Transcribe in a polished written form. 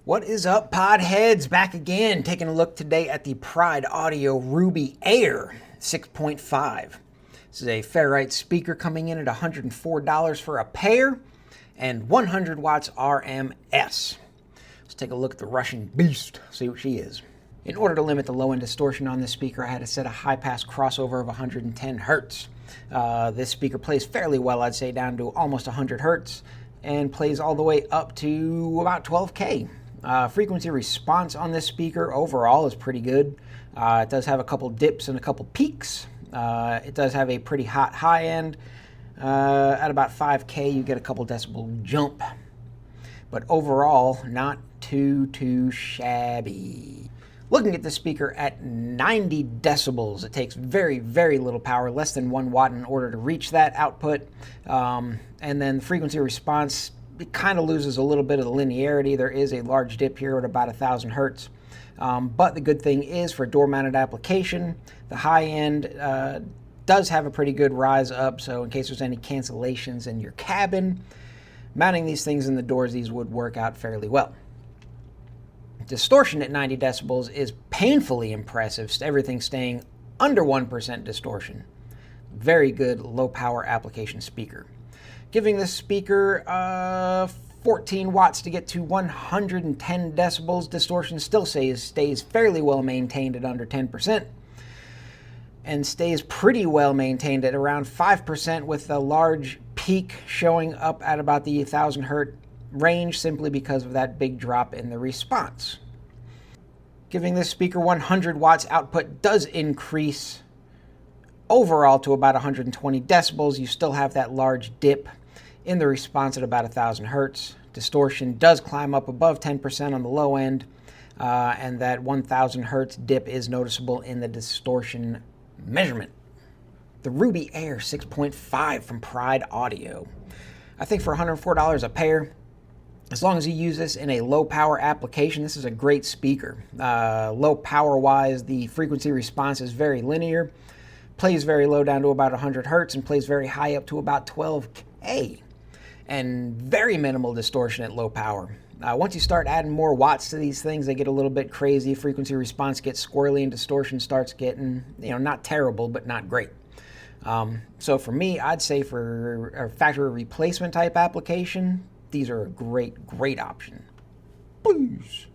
What is up, podheads? Back again, taking a look today at the Pride Audio Ruby Air 6.5. This is a ferrite speaker coming in at $104 for a pair and 100 watts RMS. Let's take a look at the Russian beast, see what she is. In order to limit the low-end distortion on this speaker, I had to set a high-pass crossover of 110 hertz. This speaker plays fairly well, I'd say, down to almost 100 hertz, and plays all the way up to about 12K. Frequency response on this speaker overall is pretty good. It does have a couple dips and a couple peaks. It does have a pretty hot high end. At about 5K, you get a couple decibel jump. But overall, not too shabby. Looking at the speaker at 90 decibels, it takes very little power, less than 1 watt in order to reach that output. And then the frequency response, it kind of loses a little bit of the linearity. There is a large dip here at about 1,000 hertz. But the good thing is, for door-mounted application, the high end does have a pretty good rise up, so in case there's any cancellations in your cabin, mounting these things in the doors, these would work out fairly well. Distortion at 90 decibels is painfully impressive, everything staying under 1% distortion. Very good low-power application speaker. Giving this speaker 14 watts to get to 110 decibels. Distortion still stays fairly well maintained at under 10%, and stays pretty well maintained at around 5%, with a large peak showing up at about the 1,000 hertz range, simply because of that big drop in the response. Giving this speaker 100 watts output does increase overall to about 120 decibels. You still have that large dip in the response at about 1,000 hertz. Distortion does climb up above 10% on the low end, and that 1,000 hertz dip is noticeable in the distortion measurement. The Ruby Air 6.5 from Pride Audio. I think for $104 a pair, as long as you use this in a low power application, this is a great speaker. Low power wise, the frequency response is very linear, plays very low down to about 100 hertz, and plays very high up to about 12K. And very minimal distortion at low power. Once you start adding more watts to these things, they get a little bit crazy. Frequency response gets squirrely, and distortion starts getting, not terrible, but not great. So for me, I'd say for a factory replacement type application, these are a great option. Please.